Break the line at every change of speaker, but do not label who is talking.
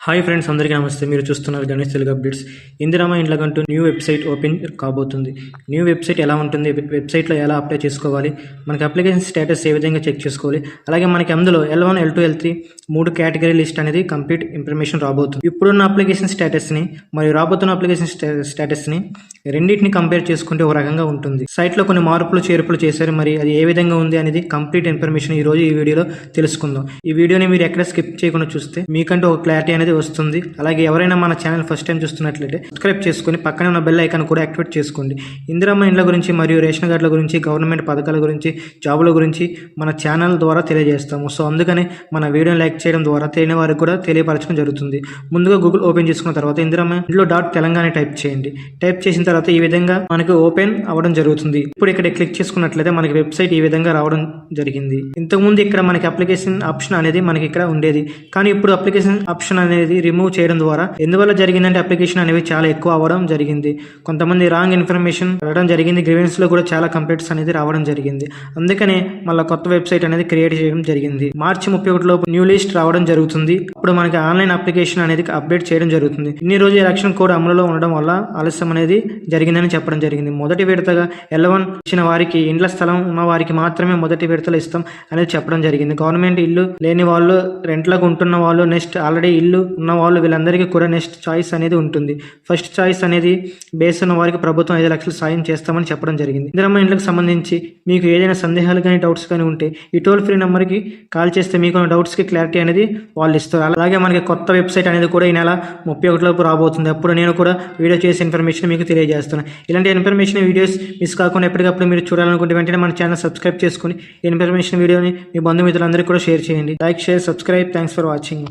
Hi friends, అందరికీ నమస్తే. మీరు చూస్తున్నారు గణేష్ తెలుగు అప్డేట్స్. ఇందిరమ్మ ఇండ్ల కంటూ న్యూ వెబ్సైట్ ఓపెన్ కాబోతుంది. న్యూ వెబ్సైట్ ఎలా ఉంటుంది, వెబ్సైట్లో ఎలా అప్లై చేసుకోవాలి, మనకి అప్లికేషన్ స్టేటస్ ఏ విధంగా చెక్ చేసుకోవాలి, అలాగే మనకి అందులో L1, L2, L3 3 category list అనేది కంప్లీట్ ఇన్ఫర్మేషన్ రాబోతుంది. ఇప్పుడున్న అప్లికేషన్ స్టేటస్ని మరియు రాబోతున్న అప్లికేషన్ స్టేటస్ని రెండింటిని కంపేర్ చేసుకుంటే ఒక రకంగా ఉంటుంది. సైట్లో కొన్ని మార్పులు చేర్పులు చేశారు, మరి అది ఏ విధంగా ఉంది అనేది కంప్లీట్ ఇన్ఫర్మేషన్ ఈ రోజు ఈ వీడియోలో తెలుసుకుందాం. ఈ వీడియోని మీరు ఎక్కడ స్కిప్ చేయకుండా చూస్తే మీకంటూ ఒక క్లారిటీ అనేది వస్తుంది. అలాగే ఎవరైనా మన ఛానల్ ఫస్ట్ టైం చూస్తున్నట్లయితే సబ్స్క్రైబ్ చేసుకుని పక్కనే ఉన్న బెల్ ఐకాన్ కూడా యాక్టివేట్ చేసుకోండి. ఇందిరమ్మ ఇండ్ల గురించి మరియు రేషన్ కార్డుల గురించి, గవర్నమెంట్ పథకాల గురించి, జాబుల గురించి మన ఛానల్ ద్వారా తెలియజేస్తాము. సో అందుకని మన వీడియోని లైక్ చేయడం ద్వారా తెలియని వారికి కూడా తెలియపరచడం జరుగుతుంది. ముందుగా గూగుల్ ఓపెన్ చేసుకున్న తర్వాత ఇందిరమ్మ ఇంట్లో .తెలంగాణ టైప్ చేయండి. టైప్ చేసిన తర్వాత ఈ విధంగా మనకి ఓపెన్ అవ్వడం జరుగుతుంది. ఇప్పుడు ఇక్కడ క్లిక్ చేసుకున్నట్లయితే మనకి వెబ్సైట్ ఈ విధంగా రావడం జరిగింది. ఇంతకుముందు ఇక్కడ మనకి అప్లికేషన్ ఆప్షన్ అనేది మనకి ఇక్కడ ఉండేది, కానీ ఇప్పుడు అప్లికేషన్ ఆప్షన్ అనేది రిమూవ్ చేయడం ద్వారా ఎందువల్ల జరిగిందంటే అప్లికేషన్ అనేవి చాలా ఎక్కువ అవ్వడం జరిగింది. కొంతమంది రాంగ్ ఇన్ఫర్మేషన్ రావడం జరిగింది. గ్రీవెన్స్ లో కూడా చాలా కంప్లైంట్స్ అనేది రావడం జరిగింది. అందుకనే మళ్ళీ కొత్త వెబ్సైట్ అనేది క్రియేట్ చేయడం జరిగింది. మార్చి 31 లోపు న్యూ లిస్ట్ రావడం జరుగుతుంది. అప్పుడు మనకి ఆన్లైన్ అప్లికేషన్ అనేది అప్డేట్ చేయడం జరుగుతుంది. ఇన్ని రోజులు ఎలక్షన్ కోడ్ అమలులో ఉండడం వల్ల ఆలస్యం అనేది జరిగిందని చెప్పడం జరిగింది. మొదటి విడతగా L1 ఇచ్చిన వారికి, ఇండ్ల స్థలం ఉన్న వారికి మాత్రమే మొదటి విడతలు ఇస్తాం అనేది చెప్పడం జరిగింది. గవర్నమెంట్ ఇల్లు లేని వాళ్ళు, రెంట్లకు ఉంటున్న వాళ్ళు, నెక్స్ట్ ఆల్రెడీ ఇల్లు ఉన్న వాళ్ళు, వీళ్ళందరికీ కూడా నెక్స్ట్ చాయిస్ అనేది ఉంటుంది. ఫస్ట్ చాయిస్ అనేది బేస్ ఉన్న వారికి ప్రభుత్వం 5 లక్షలు సాయం చేస్తామని చెప్పడం జరిగింది. ఇందిరమ్మ ఇండ్లకు సంబంధించి మీకు ఏదైనా సందేహాలు కానీ, డౌట్స్ కానీ ఉంటే ఈ టోల్ ఫ్రీ నెంబర్కి కాల్ చేస్తే మీకు డౌట్స్ కి క్లారిటీ అనేది వాళ్ళు ఇస్తారు. అలాగే మనకి కొత్త వెబ్సైట్ అనేది కూడా ఈ నెల 31 లోపు రాబోతుంది. అప్పుడు నేను కూడా వీడియో చేసే ఇన్ఫర్మేషన్ మీకు తెలియజేస్తాను. ఇలాంటి ఇన్ఫర్మేషన్ వీడియోస్ మిస్ కాకుండా ఎప్పటికప్పుడు మీరు చూడాలనుకుంటే వెంటనే మన ఛానల్ సబ్స్క్రైబ్ చేసుకుని ఈ ఇన్ఫర్మేషన్ వీడియోని మీ బంధుమిత్రులందరికీ కూడా షేర్ చేయండి. Like, share, subscribe. Thanks for watching.